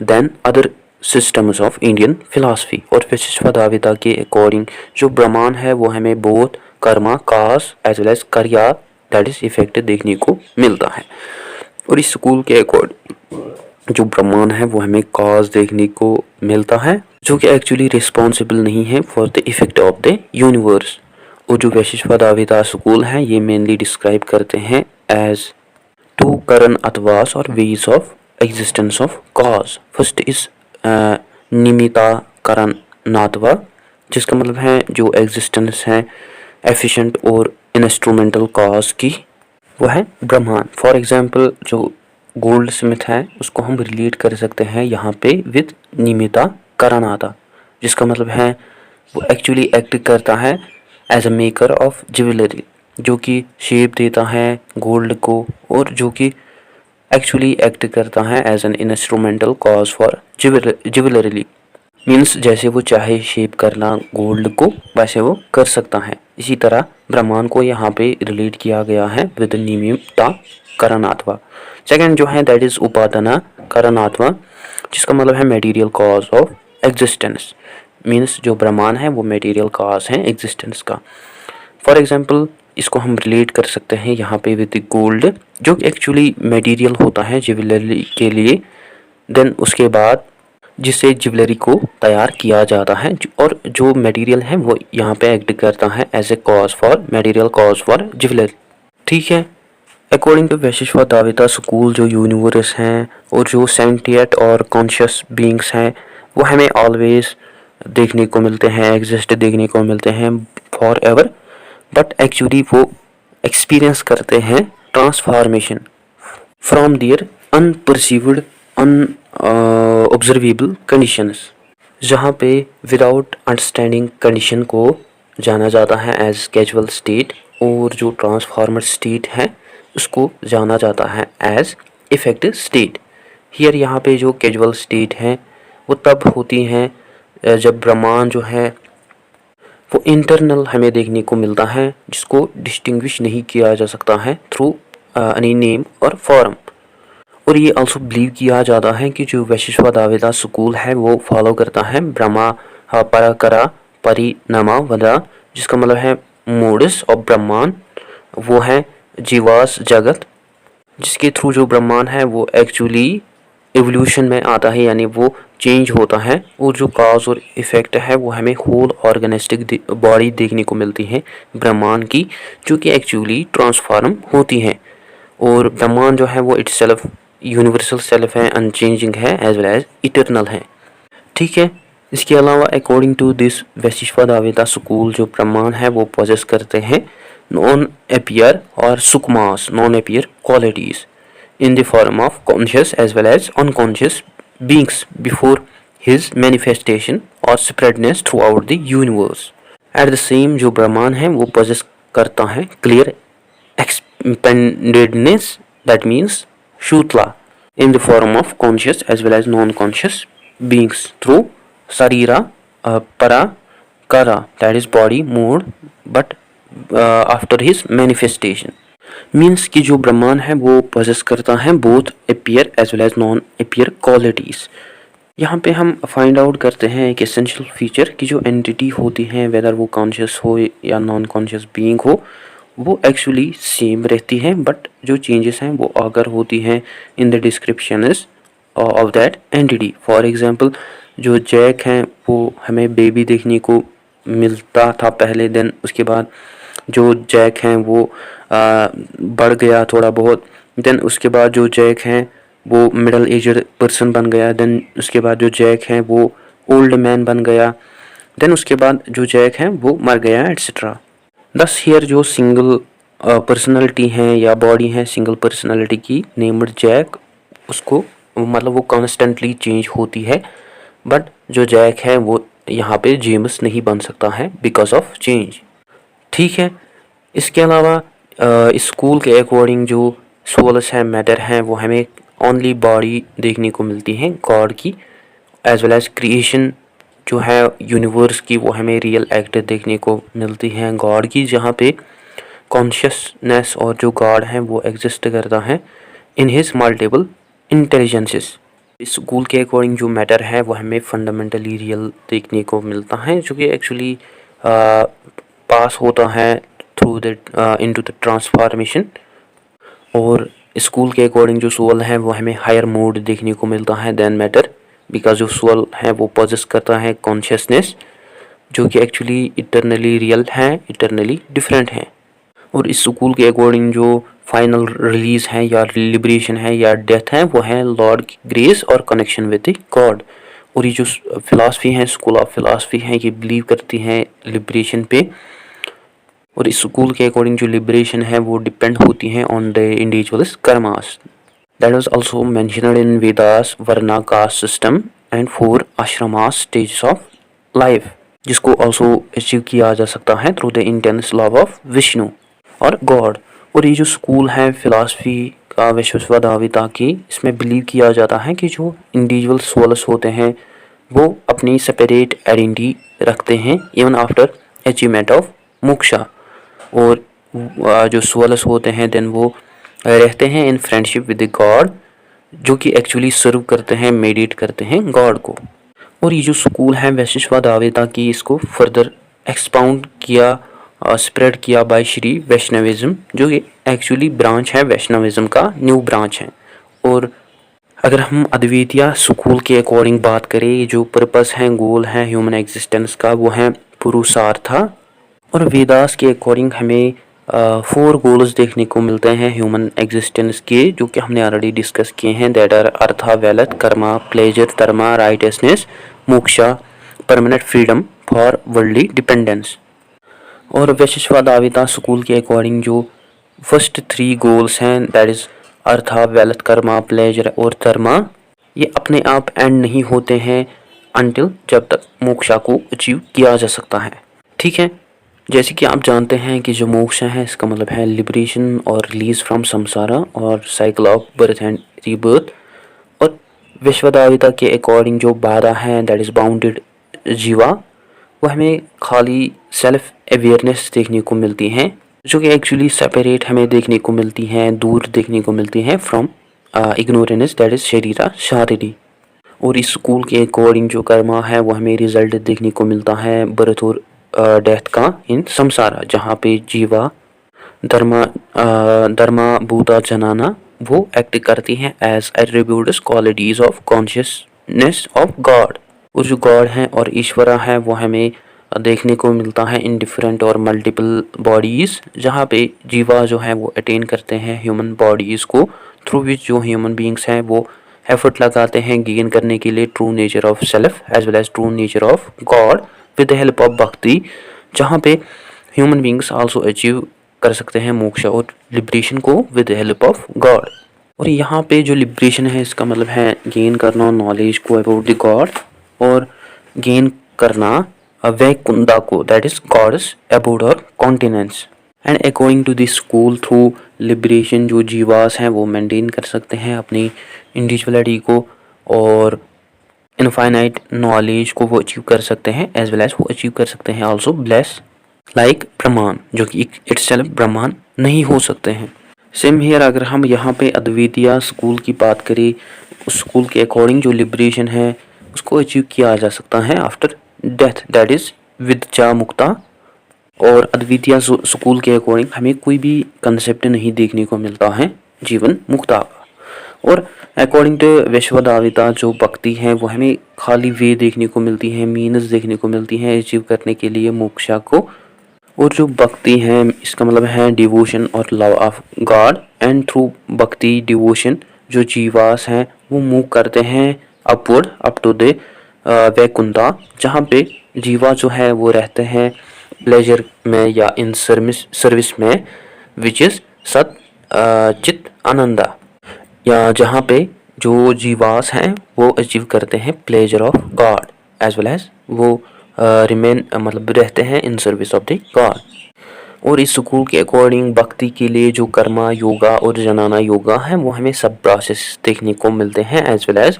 than other systems of Indian philosophy. और वैशिष्टवादिता के अकॉर्डिंग जो ब्रह्मांड है वो हमें both karma cause as well as kriya that is effect देखने को मिलता है। और इस स्कूल के अकॉर्डिंग जो ब्रह्मांड है वो हमें कॉज देखने को मिलता है, जो कि एक्चुअली रिस्पॉन्सिबल नहीं है for the effect of the universe. और जो वैशिष्ट्यवादी स्कूल हैं ये मेनली डिस्क्राइब करते हैं एज टू करंट अथवास और ways of existence of cause. First is nimitta karanatva, जिसका मतलब है जो एग्जिस्टेंस है एफिशिएंट और इंस्ट्रूमेंटल कॉज की, वो है ब्रह्मांड। फॉर एग्जांपल जो गोल्ड स्मिथ है उसको हम रिलेट कर सकते हैं यहाँ पे विद निमित्ता करणाता, जिसका मतलब है वो एक्चुअली एक्ट करता है as a maker of jewellery, जो कि शेप देता है गोल्ड को और जो कि एक्चुअली एक्ट करता है as an instrumental cause for jewellery. Means जैसे वो चाहे शेप करना गोल्ड को वैसे वो कर सकता है। इसी तरह ब्रह्मांड को यहाँ पे रिलेट किया गया है विद निमित्ता करणात्वा। सेकंड जो है दैट इज उपादान करणात्वा, जिसका मतलब है material cause of existence. Means जो ब्रह्मांड है वो मटेरियल कॉज है एग्जिस्टेंस का। फॉर एग्जांपल इसको हम रिलेट कर सकते हैं यहाँ पे विद गोल्ड, जो एक्चुअली मटेरियल होता है ज्वेलरी के लिए। देन उसके बाद जिससे ज्वेलरी को तैयार किया जाता है और जो मटेरियल है वो यहाँ पे एक्ट करता है as a cause for material cause for jewellery. ठीक है। अकॉर्डिंग टू वैशिष्ट्यवादी स्कूल जो यूनिवर्स हैं और जो सेंटिएट और कॉन्शियस बीइंग्स हैं वो हमें ऑलवेज देखने को मिलते हैं, एग्जिस्ट देखने को मिलते हैं फॉर एवर, बट एक्चुअली वो एक्सपीरियंस करते हैं transformation from their unperceived observable conditions, जहाँ पे विदाउट अंडरस्टैंडिंग कंडीशन को जाना जाता है एज कैजुअल स्टेट, और जो ट्रांसफॉर्मर स्टेट है उसको जाना जाता है एज इफेक्टिव स्टेट। हियर यहाँ पे जो कैजुअल स्टेट है वो तब होती हैं जब ब्रह्मांड जो है वो इंटरनल हमें देखने को मिलता है, जिसको डिस्टिंग्विश नहीं किया जा सकता है थ्रू एनी नेम और फॉर्म। और ये आल्सो बिलीव किया जाता है कि जो वैशिष्ट्यवादी स्कूल है वो फॉलो करता है ब्रह्मा पराकरा परिणामा वदा, जिसका मतलब है मोड्स ऑफ ब्रह्मांड वो है जीवास जगत, जिसके थ्रू जो ब्रह्मांड है वो एक्चुअली एवोल्यूशन में आता है, यानी वो चेंज होता है। और जो कॉज और इफेक्ट है वो हमें होल ऑर्गेनिस्टिक बॉडी देखने को मिलती है ब्रह्मांड की, जो कि एक्चुअली ट्रांसफॉर्म होती है। और ब्रह्मांड जो है वो इटसेल्फ यूनिवर्सल सेल्फ है, अनचेंजिंग है, एज वेल एज इटरनल है। ठीक है। इसके अलावा अकॉर्डिंग टू दिस वैशिष्ट्यवादी स्कूल जो ब्रह्मांड है वो पोजेस करते हैं नॉन अपीयर और sukshmas non appear qualities in the form of conscious as well as unconscious beings before his manifestation और spreadness throughout the universe. At the same जो ब्रह्मांड है वो पोजेस करता है clear expandedness, that means Shutla in the form of conscious as well as non-conscious beings through Sarira, Para, Kara, that is body, mood, but after his manifestation. मीन्स कि जो ब्रह्मांड है वो पोजेस करता है both appear as well as non appear qualities. यहाँ पे हम फाइंड आउट करते हैं एक एसेंशियल फीचर कि जो एंटिटी होती है वेदर वो कॉन्शियस हो या नॉन कॉन्शियस बीइंग हो वो एक्चुअली सेम रहती है, बट जो चेंजेस हैं वो अगर होती हैं in the description of that entity. For example जो जैक हैं वो हमें बेबी देखने को मिलता था पहले, देन उसके बाद जो जैक हैं वो बढ़ गया थोड़ा बहुत, देन उसके बाद जो जैक हैं वो मिडल एजड पर्सन बन गया, देन उसके बाद जो जैक हैं वो ओल्ड मैन बन गया, देन उसके बाद जो जैक हैं वो मर गया एट्सेट्रा। दस हियर जो सिंगल पर्सनालिटी हैं या बॉडी है सिंगल पर्सनालिटी की नेम्ड जैक, उसको मतलब वो कॉन्स्टेंटली चेंज होती है, बट जो जैक है वो यहाँ पे जेम्स नहीं बन सकता है बिकॉज ऑफ चेंज। ठीक है। इसके अलावा स्कूल के अकॉर्डिंग जो सोल्स है मैटर है वो हमें ओनली बॉडी देखने को मिलती है गॉड की, एज वेल एज क्रिएशन जो है यूनिवर्स की वो हमें रियल एक्ट देखने को मिलती है गॉड की, जहाँ पे कॉन्शियसनेस और जो गॉड है वो एग्जिस्ट करता है इन हिज मल्टीपल इंटेलिजेंसेस। इस स्कूल के अकॉर्डिंग जो मैटर है वो हमें फंडामेंटली रियल देखने को मिलता है, जो कि एक्चुअली पास होता है through the into the transformation. और स्कूल के अकॉर्डिंग जो सोल है वो हमें हायर मोड देखने को मिलता है देन मैटर, बिकॉज जो सोल है वो पोजेस करता है कॉन्शियसनेस जो कि एक्चुअली इटरनली रियल हैं, इटरनली डिफरेंट हैं। और इस स्कूल के अकॉर्डिंग जो फाइनल रिलीज है या लिबरेशन है या डेथ है वो है लॉर्ड की ग्रेस और कनेक्शन विद द गॉड। और ये जो फिलासफी है, स्कूल ऑफ फिलासफी है, ये बिलीव करती हैं लिबरेशन पे। और इस स्कूल के अकॉर्डिंग जो लिबरेशन है वो डिपेंड होती है on the individuals karmas. That was also mentioned in Vedas varna caste system and 4 ashramas stages of life, जिसको आल्सो अचीव किया जा सकता है through the intense love of Vishnu और गॉड। और ये जो स्कूल है फिलासफी का विश्वसवादाविता की, इसमें बिलीव किया जाता है कि जो इंडिविजुअल सोल्स होते हैं वो अपनी सेपरेट आइडेंटिटी रखते हैं even after achievement of moksha. और जो सोल्स होते हैं देन वो रहते हैं in friendship with the god, जो कि एक्चुअली सर्व करते हैं, मेडिटेट करते हैं गॉड को। और ये जो स्कूल है वैशिष्टवादाविता की, इसको फर्दर एक्सपाउंड किया, स्प्रेड किया बाय श्री वैष्णविज्म, जो कि एक्चुअली ब्रांच है वैष्णविज्म का, न्यू ब्रांच है। और अगर हम अद्वितीय स्कूल के अकॉर्डिंग बात करें, जो पर्पस है, गोल है ह्यूमन एग्जिस्टेंस का, वो है पुरुषार्थ। और वेदास के अकॉर्डिंग हमें 4 गोल्स देखने को मिलते हैं ह्यूमन एग्जिस्टेंस के, जो कि हमने ऑलरेडी डिस्कस किए हैं। That are artha, wealth, karma, pleasure, dharma, righteousness, moksha, permanent freedom for worldly dependence. और वैशिष्टवादाविता स्कूल के अकॉर्डिंग जो फर्स्ट 3 गोल्स हैं, that is artha, wealth, karma, pleasure और धर्मा, ये अपने आप एंड नहीं होते हैं अनटिल जब तक मोक्षा को अचीव किया जा सकता है। ठीक है, जैसे कि आप जानते हैं कि जो मोक्षा है इसका मतलब है लिबरेशन और रिलीज फ्रॉम संसारा और cycle of birth and rebirth. और विश्वदाविता के अकॉर्डिंग जो बाधा है दैट इज़ बाउंडेड जीवा, वो हमें खाली सेल्फ अवेयरनेस देखने को मिलती हैं, जो कि एक्चुअली सेपरेट हमें देखने को मिलती हैं, दूर देखने को मिलती हैं फ्रॉम इग्नोरेंस दैट इज़ शरीरा शारीरी। और इस स्कूल के अकॉर्डिंग जो कर्मा है वो हमें रिजल्ट देखने को मिलता है बर्थ और डेथ का इन संसारा, जहाँ पे जीवा धर्मा भूता जनाना वो एक्ट करती हैं as attributes qualities of consciousness of God. और जो गॉड है और ईश्वरा है वो हमें देखने को मिलता है इन डिफरेंट और मल्टीपल बॉडीज़, जहाँ पे जीवा जो है वो अटेन करते हैं ह्यूमन बॉडीज़ को, थ्रू विच जो ह्यूमन बींग्स हैं वो एफर्ट लगाते हैं गेन करने के लिए true nature of self as well as true nature of God with the help of bhakti, जहाँ पे ह्यूमन बींग्स आल्सो अचीव कर सकते हैं मोक्षा और लिबरेशन को with the help of God. और यहाँ पे जो लिबरेशन है इसका मतलब है गेन करना नॉलेज को अबाउट द गॉड और गेन करना वैकुंदा को, दैट इज गॉड्स अबाउट और continents. And according to this school through liberation जो जीवास हैं वो मेंटेन कर सकते हैं अपनी इंडिविजुअलिटी को और इनफाइनाइट नॉलेज को वो अचीव कर सकते हैं, एज वेल एज वो अचीव कर सकते हैं आल्सो ब्लेस लाइक ब्रह्मांड, जो कि इटसेल्फ ब्रह्मांड नहीं हो सकते हैं। सेम हियर अगर हम यहाँ पे अद्वितीय स्कूल की बात करें, उस स्कूल के अकॉर्डिंग जो लिबरेशन है उसको अचीव किया जा सकता है आफ्टर डेथ, दैट इज विद्या मुक्ता। और अद्वितीय स्कूल के अकॉर्डिंग हमें कोई भी कंसेप्ट नहीं देखने को मिलता है जीवन मुक्ता का। और अकॉर्डिंग टू विश्वदाविता जो भक्ति है वो हमें खाली वे देखने को मिलती है, मीन्स देखने को मिलती हैं अचीव करने के लिए मोक्षा को। और जो भक्ति है इसका मतलब है डिवोशन और love of God, and through bhakti devotion जो जीवास हैं वो मूव करते हैं upward up to the Vaikuntha, जहाँ पे जीवा जो है वो रहते हैं प्लेजर में या इन सर्विस में, विच इज सत चित आनंदा, या जहाँ पे जो जीवास हैं वो अचीव करते हैं pleasure of God as well as वो रिमेन मतलब रहते हैं in service of the God. और इस स्कूल के अकॉर्डिंग भक्ति के लिए जो कर्मा योगा और जनाना योगा है वो हमें सब प्रोसेस देखने को मिलते हैं, एज वेल एज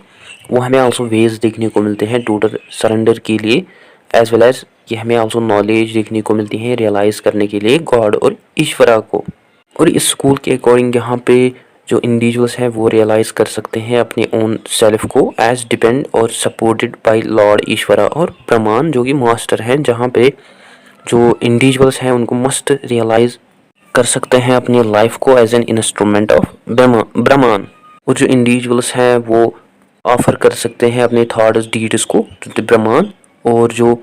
वो हमें आल्सो वेज देखने को मिलते हैं टोटल सरेंडर के लिए, एज वेल एज ये हमें आल्सो नॉलेज देखने को मिलती है रियलाइज़ करने के लिए गॉड और ईश्वरा को। और इस स्कूल के अकॉर्डिंग यहाँ पे जो इंडिविजुअल्स हैं वो रियलाइज़ कर सकते हैं अपने ओन सेल्फ को एज डिपेंड और सपोर्टेड बाय लॉर्ड ईश्वरा और ब्रह्मांड जो कि मास्टर हैं, जहाँ पे जो इंडिविजुअल्स हैं उनको मस्ट रियलाइज़ कर सकते हैं अपनी लाइफ को एज एन इंस्ट्रूमेंट ऑफ ब्रह्मांड। और जो इंडिविजुअल्स हैं वो ऑफर कर सकते हैं अपने थॉट्स डीड्स को टू द ब्रह्मांड, और जो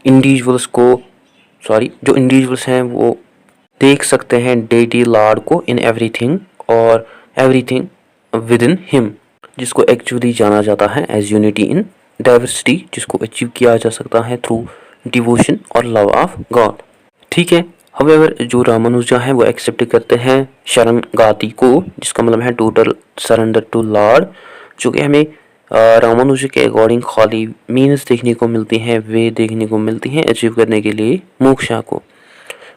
इंडिविजुअल्स को जो इंडिविजुअल्स हैं वो देख सकते हैं डेटी लॉर्ड को इन एवरीथिंग और एवरीथिंग विद इन हिम, जिसको एक्चुअली जाना जाता है एज यूनिटी इन डाइवर्सिटी, जिसको अचीव किया जा सकता है थ्रू डिवोशन और लव ऑफ गॉड। ठीक है। हाउएवर जो रामानुजा है वो एक्सेप्ट करते हैं शरणगाति को, जिसका मतलब है टोटल सरेंडर टू लॉर्ड, जो कि हमें रामानुजा के अकॉर्डिंग खाली मीन्स देखने को मिलती हैं, वे देखने को मिलती हैं अचीव करने के लिए मोक्षा को।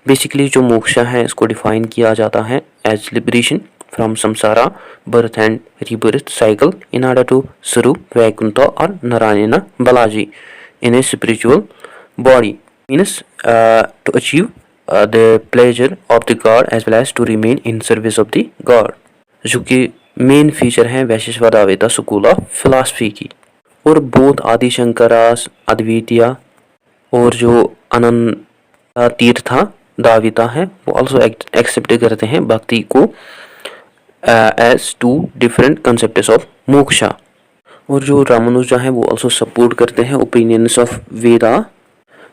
बेसिकली जो मोक्षा है इसको डिफाइन किया जाता है as liberation from samsara birth and rebirth cycle in order to Swarup Vaikuntha और Narayan Balaji in a spiritual body, means to achieve the pleasure of the god as well as to remain in service of the god, जो कि main feature है वैशेषवादावेता school of philosophy की। और बोध आदि शंकरास अद्वितीय और जो अनंत तीर्था दाविता है वो ऑल्सो एक्सेप्ट करते हैं भक्ति को as two different concepts of moksha. और जो रामानुजा है वो ऑल्सो सपोर्ट करते हैं ओपिनियंस ऑफ वेदा,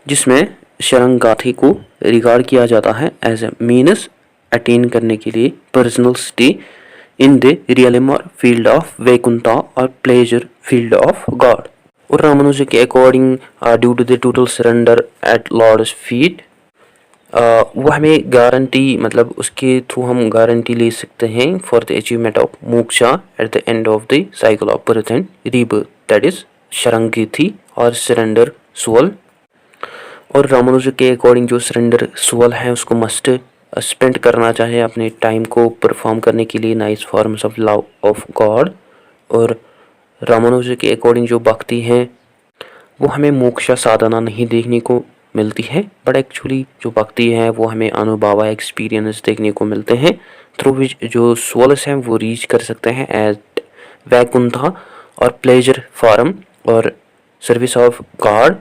जिसमें शरणगाथी को रिगार्ड किया जाता है एज ए मीनस अटेन करने के लिए personal stay in the realm और फील्ड ऑफ वैकुंठा और प्लेजर फील्ड ऑफ गॉड। और रामानुजा के according due to the total surrender at lord's feet, वो हमें गारंटी, मतलब उसके थ्रू हम गारंटी ले सकते हैं for the achievement of moksha at the end of the cycle of birth and rebirth, that is sharanagati और सरेंडर सोल। और रामानुजा के अकॉर्डिंग जो सरेंडर सोल है उसको मस्ट स्पेंड करना चाहिए अपने टाइम को परफॉर्म करने के लिए nice forms of love of God. और रामानुजा के अकॉर्डिंग जो भक्ति है वो हमें मोक्षा साधना नहीं देखने को मिलती है, बट एक्चुअली जो भक्ति है वो हमें अनुभव एक्सपीरियंस देखने को मिलते हैं थ्रू विच जो सोल्स हैं वो रीच कर सकते हैं एट वैकुंठा और प्लेजर फॉर्म और सर्विस ऑफ गॉड,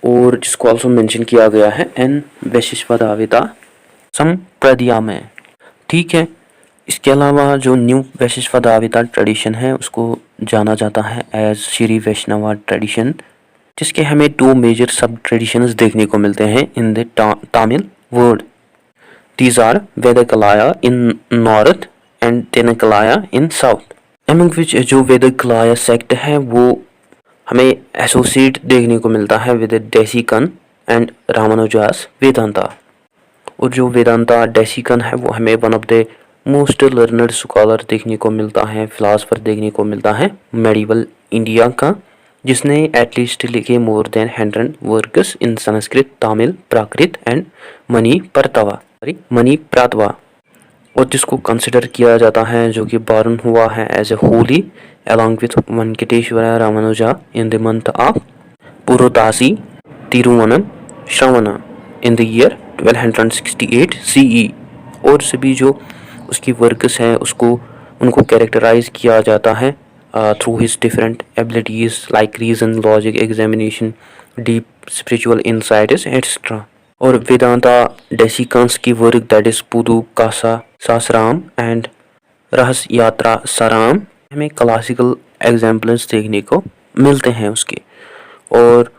और जिसको ऑल्सो मेंशन किया गया है एन वैशेषवादावेता संप्रदाय में। ठीक है। इसके अलावा जो न्यू वैशेषवादावेता ट्रेडिशन है उसको जाना जाता है एज श्री वैष्णवा ट्रेडिशन, जिसके हमें 2 मेजर सब ट्रेडिशंस देखने को मिलते हैं in the Tamil world. These are Vadakalai in north and Tenkalai in south, among which जो वेदकलाया सेक्ट है वो हमें एसोसिएट देखने को मिलता है विद डेसिकन एंड रामानुजास वेदांता। और जो वेदांता डेसिकन है वो हमें one of the most learned scholar देखने को मिलता है, फिलासफर देखने को मिलता है मेडिवल इंडिया का, जिसने एटलीस्ट लिखे more than 100 works in Sanskrit, Tamil, Prakrit and Manipravala, और जिसको कंसिडर किया जाता है जो कि बॉर्न हुआ है as a holy along with Venkateshwara Ramanuja in the month of Purattasi Thiruvonam Shravan in the year 1268 CE। और सभी जो उसकी वर्क्स हैं उनको कैरेक्टराइज किया जाता है through his different abilities like reason, logic, examination, deep spiritual insights etcetera. और वेदांता डेसिकन्स की work that is Paduka Sahasram and Rahasya Traya साराम हमें क्लासिकल एग्जाम्पल्स देखने को मिलते हैं उसके। और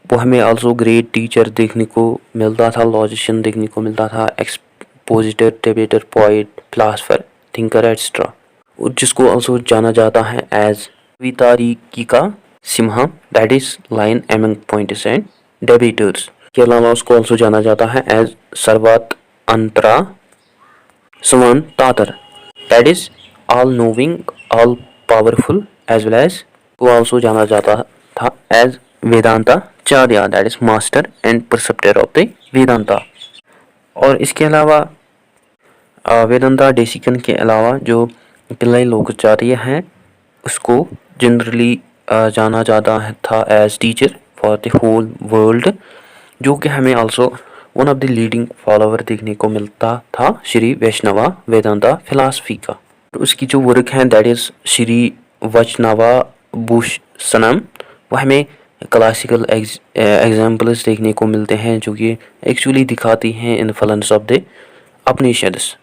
वो हमें आल्सो ग्रेट टीचर देखने को मिलता था, लॉजिशियन देखने को मिलता था, expositor, debater, poet, philosopher, thinker etcetera, और जिसको आल्सो जाना जाता है as Kavitarkika Simha that is lion among poets and debaters. के अलावा उसको आल्सो जाना जाता है as Sarvatantra Swatantra that is all knowing, all powerful, as well as वो आल्सो जाना जाता था as Vedantacharya that is master and preceptor of the Vedanta. और इसके अलावा वेदांता डेसिकन के अलावा जो पिल्लई लोकाचार्य हैं उसको जनरली जाना जाता था as teacher for the whole world, जो कि हमें also one of the leading follower देखने को मिलता था श्री वैष्णवा वेदांता फिलासफी का। तो उसकी जो वर्क है दैट इज श्री वैष्णवा भूषणम, वो हमें क्लासिकल एग्जाम्पल्स देखने को मिलते हैं जो कि एक्चुअली दिखाती हैं influence of the Upanishads.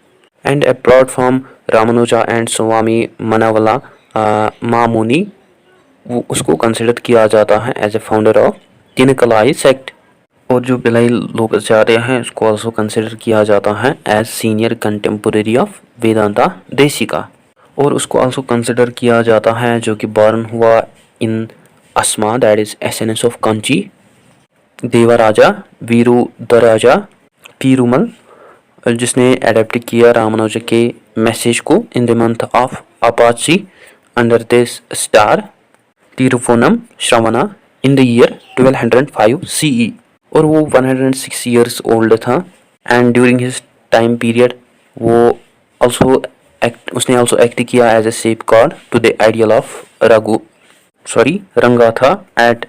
And applied from Ramanuja and Swami Manavala Mamuni, वो उसको कंसिडर किया जाता है as a founder of Tenkalai sect और जो भिलाई लोकाचार्य हैं उसको ऑल्सो कंसिडर किया जाता है as senior contemporary of Vedanta Desika, और उसको ऑल्सो कंसिडर किया जाता है जो कि बॉर्न हुआ इन अस्मा that is essence of Kanchi, Devaraja Varadaraja Perumal, जिसने एडेप्ट किया रामानुज के मैसेज को in the month of Aippasi under this star Thiruvonam Shravana in the year 1205 CE, और वो 106 ईयर्स ओल्ड था। And during his time period वो उसने ऑल्सो एक्ट किया as a safeguard to the ideal of Ranganatha at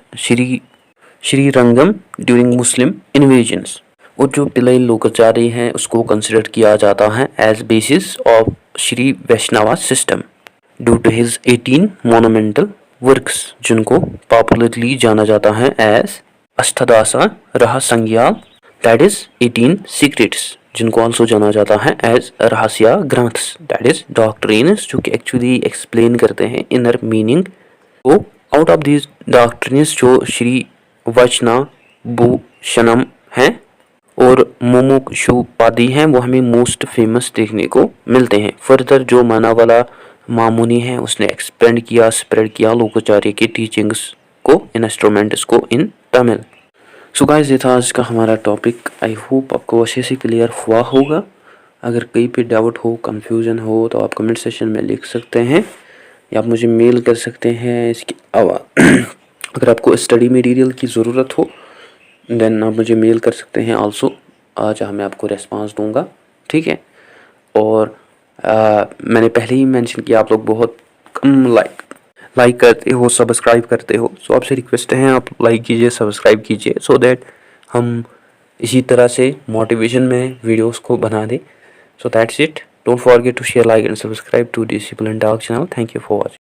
Srirangam during Muslim invasions. और जो पिल्लई लोकाचार्य हैं उसको कंसिडर किया जाता है as basis of Shri Vaishnava system due to his 18 monumental works, जिनको पॉपुलरली जाना जाता है as Ashtadasa Rahasyangal that is 18 secrets, जिनको ऑल्सो जाना जाता है एज रहस्य ग्रंथ्स दैट इज डॉक्ट्रिन्स, जो कि एक्चुअली एक्सप्लेन करते हैं इनर मीनिंग। तो आउट ऑफ दीज डॉक्ट्रिन्स जो श्री वचनाभूषणम हैं और मुमुक्षुपादि हैं वो हमें मोस्ट फेमस देखने को मिलते हैं। फर्दर जो मानावाला मामुनि है उसने एक्सपेंड किया, स्प्रेड किया लोकाचार्य की टीचिंग्स को, इंस्ट्रूमेंट्स को इन तमिल। सो गाइस ये था आज का हमारा टॉपिक। आई होप आपको अच्छे से क्लियर हुआ होगा। अगर कहीं पे डाउट हो, कंफ्यूजन हो तो आप कमेंट सेक्शन में लिख सकते हैं या आप मुझे मेल कर सकते हैं। इसके अलावा अगर आपको स्टडी मटेरियल की ज़रूरत हो देन आप मुझे मेल कर सकते हैं आल्सो, आज मैं आपको रेस्पॉन्स दूंगा, ठीक है। और मैंने पहले ही मेंशन किया आप लोग बहुत कम लाइक करते हो, सब्सक्राइब करते हो। सो आपसे रिक्वेस्ट है आप लाइक कीजिए, सब्सक्राइब कीजिए सो दैट हम इसी तरह से मोटिवेशन में वीडियोस को बना दें। So that's it, don't forget to share, like and subscribe to discipline talk channel. Thank you for watching.